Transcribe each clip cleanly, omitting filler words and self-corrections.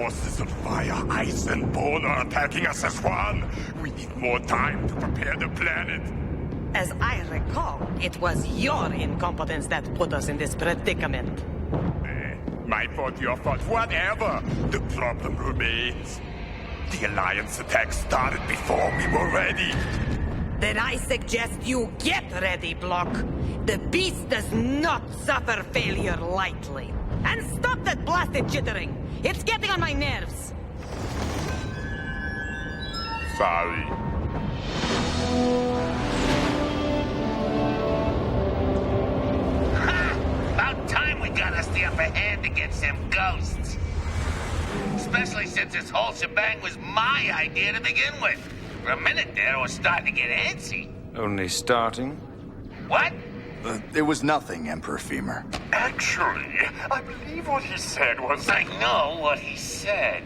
forces of fire, ice, and bone are attacking us as one. We need more time to prepare the planet. As I recall, it was your incompetence that put us in this predicament. My fault, your fault, whatever. The problem remains. The Alliance attack started before we were ready. Then I suggest you get ready, Blokk. The beast does not suffer failure lightly. And stop that blasted jittering. It's getting on my nerves. Sorry. Ha! About time we got us the upper hand against them ghosts. Especially since this whole shebang was my idea to begin with. For a minute there, I was starting to get antsy. Only starting? What? It was nothing, Emperor Femur. Actually, I believe what he said was... I know what he said.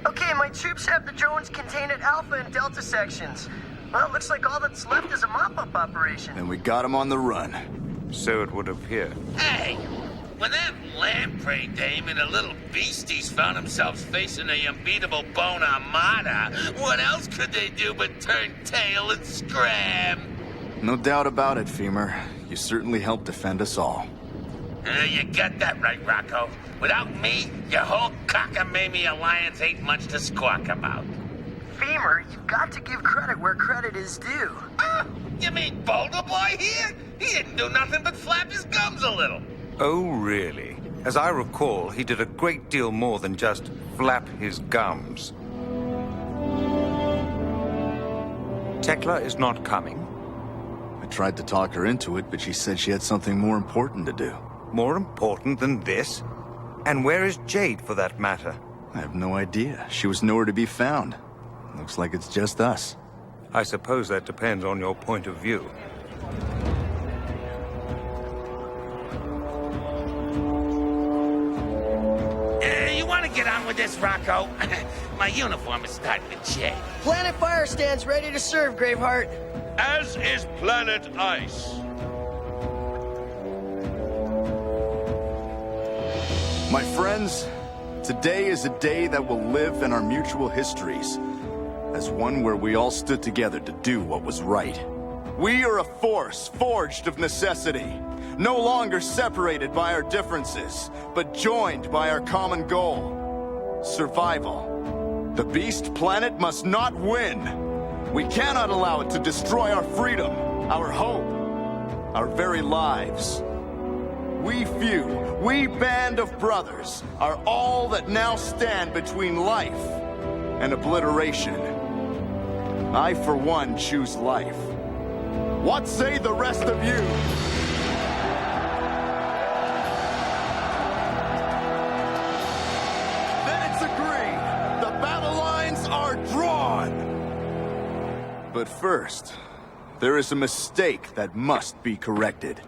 Okay, my troops have the drones contained at Alpha and Delta sections. Well, it looks like all that's left is a mop-up operation. And we got him on the run. So it would appear. Hey! When that Lamprey dame and the little beasties found themselves facing the unbeatable Bone Armada, what else could they do but turn tail and scram? No doubt about it, Femur. You certainly helped defend us all. You got that right, Rocco. Without me, your whole cockamamie alliance ain't much to squawk about. Femur, you've got to give credit where credit is due. You mean Boulder Boy here? He didn't do nothing but flap his gums a little. Oh, really? As I recall, he did a great deal more than just flap his gums. Tekla is not coming. I tried to talk her into it, but she said she had something more important to do. More important than this? And where is Jade, for that matter? I have no idea. She was nowhere to be found. Looks like it's just us. I suppose that depends on your point of view. You want to get on with this, Rocco? My uniform is starting to change. Planet Fire stands ready to serve, Graveheart. As is Planet Ice. My friends, today is a day that will live in our mutual histories as one where we all stood together to do what was right. We are a force forged of necessity, no longer separated by our differences, but joined by our common goal: survival. The beast planet must not win. We cannot allow it to destroy our freedom, our hope, our very lives. We few, we band of brothers, are all that now stand between life and obliteration. I, for one, choose life. What say the rest of you? Then it's agreed. The battle lines are drawn. But first, there is a mistake that must be corrected.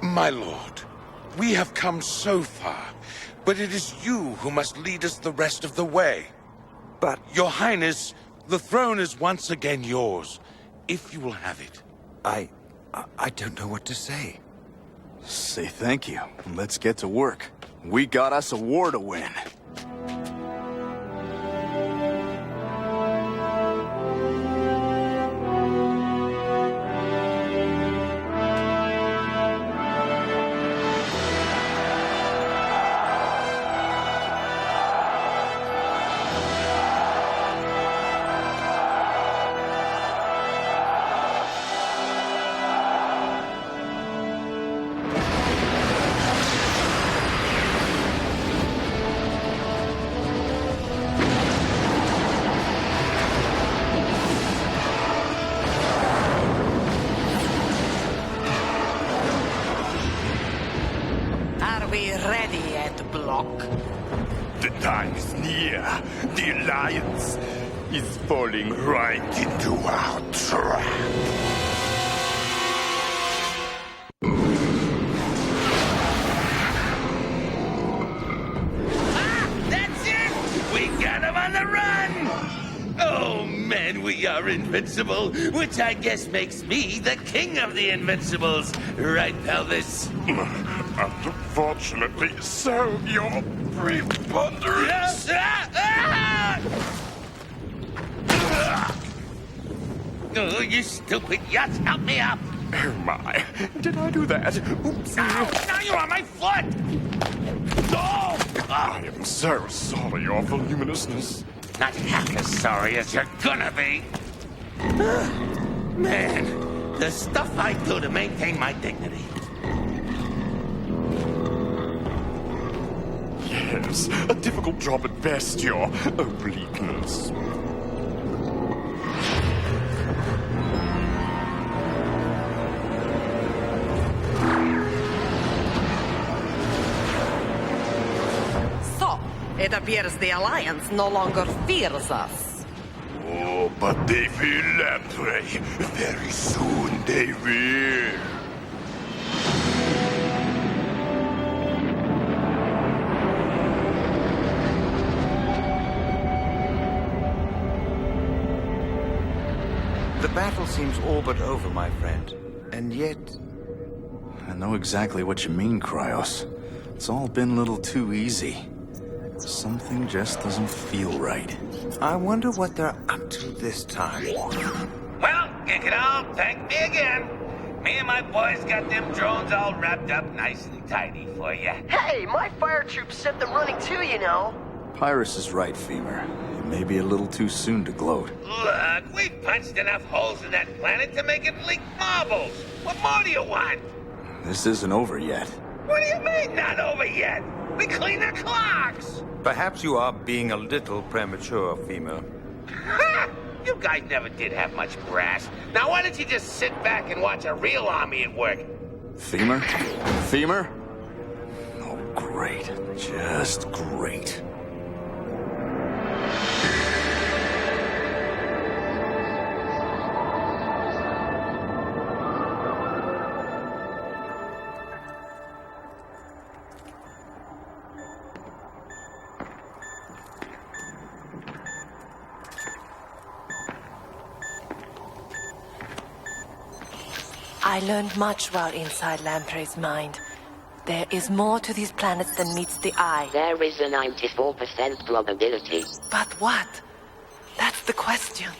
My lord, we have come so far, but it is you who must lead us the rest of the way. But Your Highness, the throne is once again yours, if you will have it. I don't know what to say. Say thank you, and let's get to work. We got us a war to win. Are we ready yet, Blokk? The time is near. The Alliance is falling right into our trap. That's it! We got him on the run! Oh, man, we are invincible, which I guess makes me the king of the Invincibles. Right, Pelvis? Unfortunately, so your preponderance. Oh, you stupid yachts, help me up! Oh my, did I do that? Oopsie. Ow, now you're on my foot! Oh! I am so sorry, your voluminousness. Not half as sorry as you're gonna be. Man, the stuff I do to maintain my dignity. Yes, a difficult job at best, your obliqueness. So, it appears the Alliance no longer fears us. Oh, but they will, Lamprey. Very soon they will. The battle seems all but over, my friend. And yet... I know exactly what you mean, Cryos. It's all been a little too easy. Something just doesn't feel right. I wonder what they're up to this time. Well, you can all thank me again. Me and my boys got them drones all wrapped up nice and tidy for you. Hey, my fire troops sent them running too, you know. Pyrus is right, Femur. It may be a little too soon to gloat. Look, we punched enough holes in that planet to make it leak marbles. What more do you want? This isn't over yet. What do you mean, not over yet? We clean the clocks! Perhaps you are being a little premature, Femur. Ha! You guys never did have much brass. Now why don't you just sit back and watch a real army at work? Femur? Femur? Oh, great. Just great. I learned much while inside Lamprey's mind. There is more to these planets than meets the eye. There is a 94% probability. But what? That's the question.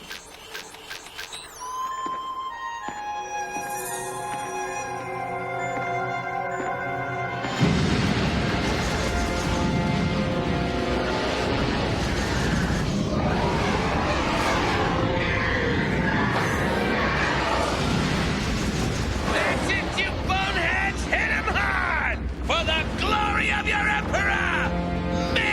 That's it, you boneheads! Hit him hard! For the glory of your Emperor! Me!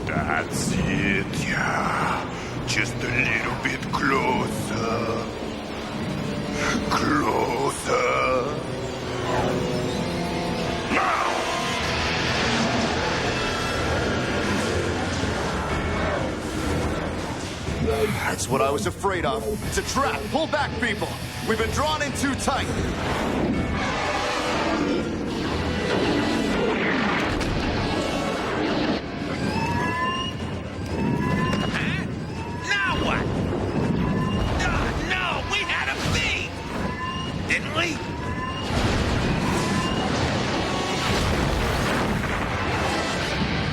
That's it, yeah. Just a little bit closer. Closer. Now! That's what I was afraid of. It's a trap. Pull back, people. We've been drawn in too tight. Huh? Now what? No, we had him beat! Didn't we?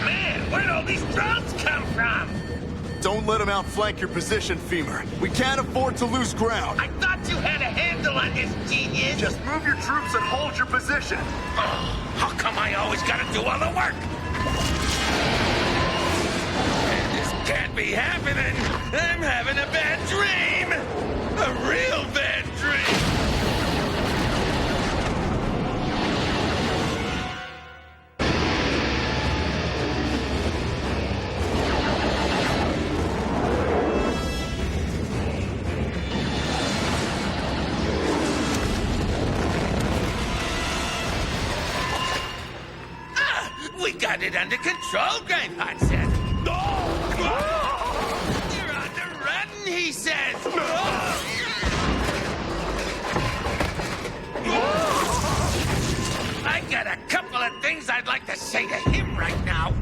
Man, where'd all these drones come from? Don't let him outflank your position, Femur. We can't afford to lose ground. I thought you had a handle on this, genius! Just move your troops and hold your position. Oh, how come I always gotta do all the work? This can't be happening! I'm having a bad dream! A real bad dream! We got it under control, Grandpa says. You're on the run, he says. I got a couple of things I'd like to say to him right now.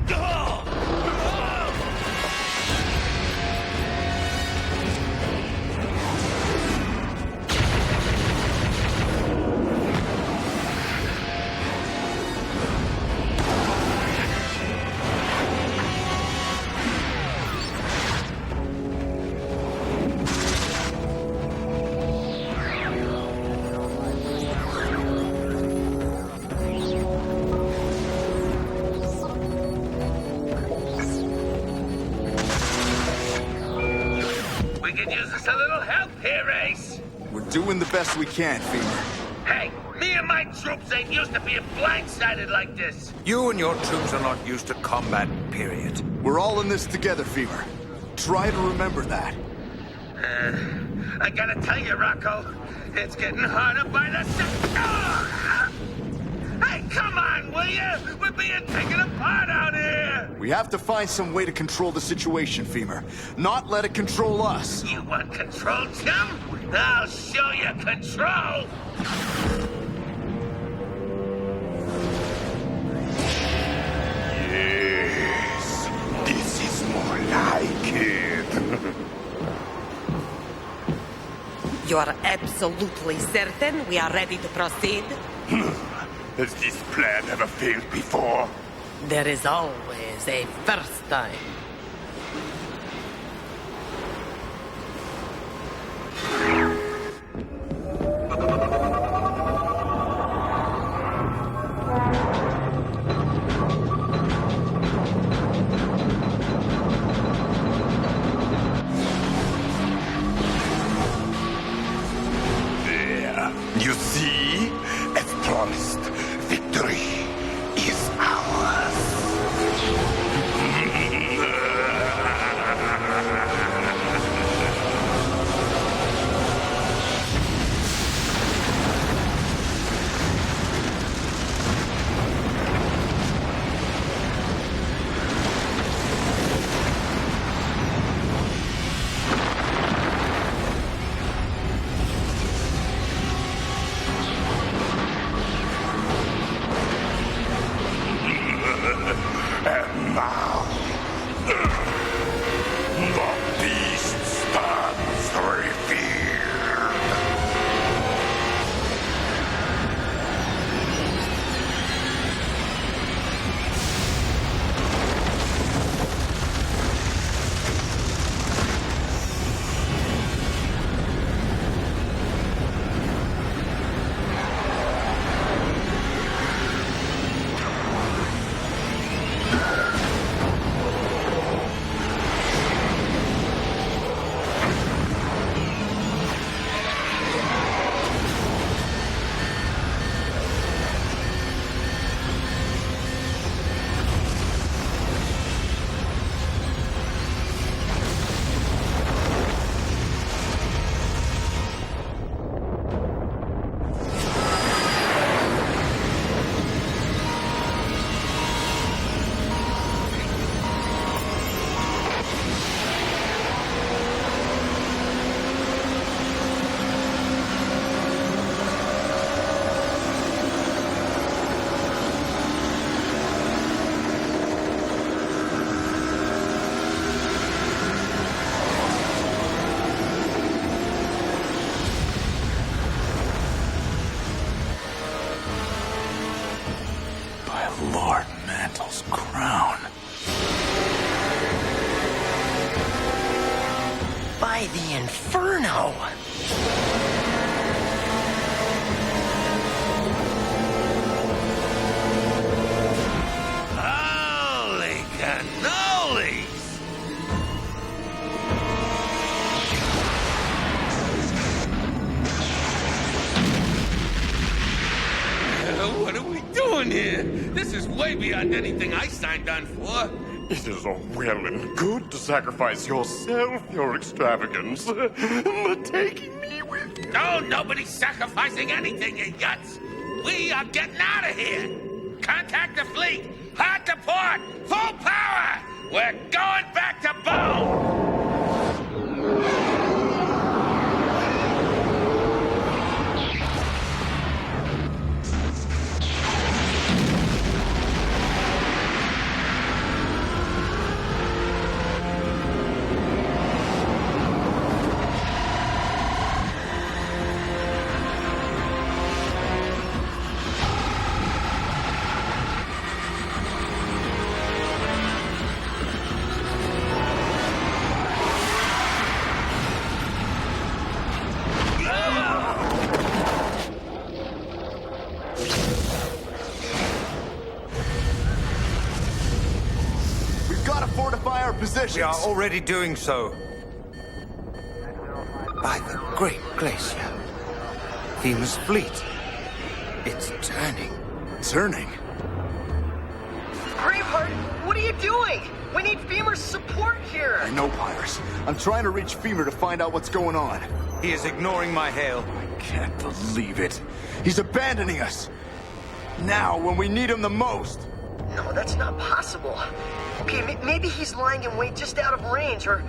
could use us a little help here, Ace. We're doing the best we can, Femur. Hey, me and my troops ain't used to being blindsided like this. You and your troops are not used to combat, period. We're all in this together, Femur. Try to remember that. I gotta tell you, Rocco, it's getting harder by the second. Hey, come on, will you? We're being taken apart out here. We have to find some way to control the situation, Femur. Not let it control us. You want control, chum? I'll show you control. Yes, this is more like it. You are absolutely certain we are ready to proceed? Has this plan ever failed before? There is always a first time. There. You see? As promised, victory is ours. And now, the beast stands revealed. By Lord Mantle's crown. By the Inferno! Holy cannolis! What are we doing here? This is way beyond anything I signed on for. It is all well and good to sacrifice yourself, your extravagance, but taking me with you. Oh, nobody's sacrificing anything, you guts. We are getting out of here. Contact the fleet. Hard to port. Full power. We're going back to Bone. Fortify our positions. We are already doing so. By the great glacier. Femur's fleet. It's turning. Turning? Braveheart, what are you doing? We need Femur's support here. I know, Pyrus. I'm trying to reach Femur to find out what's going on. He is ignoring my hail. I can't believe it. He's abandoning us. Now, when we need him the most. No, that's not possible. Okay, maybe he's lying in wait just out of range, or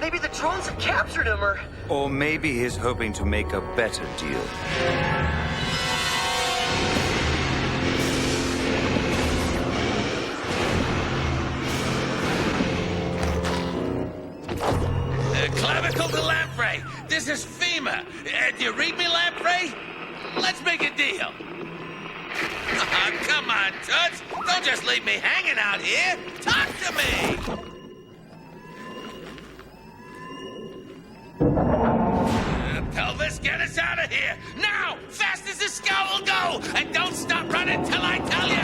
maybe the drones have captured him, or... Or maybe he's hoping to make a better deal. Clavicle to Lamprey. This is Femur. Do you read me, Lamprey? Let's make a deal. Come on, Toots. Don't just leave me hanging out here. Talk to me. Pelvis, get us out of here. Now, fast as the scout will go. And don't stop running till I tell you.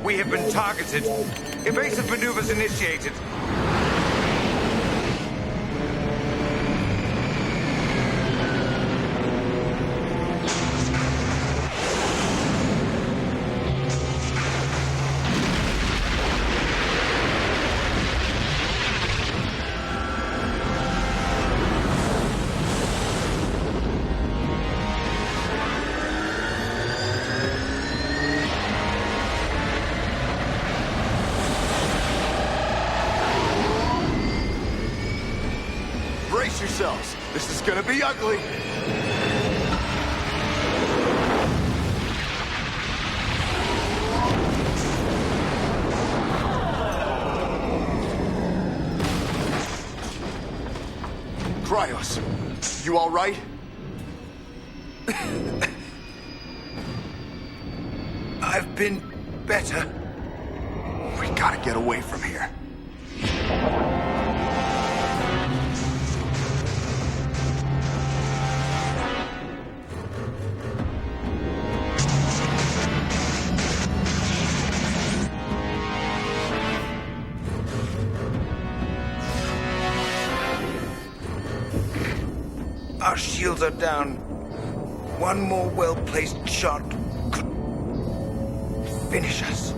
We have been targeted. Evasive maneuvers initiated. Brace yourselves. This is gonna be ugly. Cryos, you all right? I've been better. We gotta get away from here. Our shields are down. One more well-placed shot could finish us.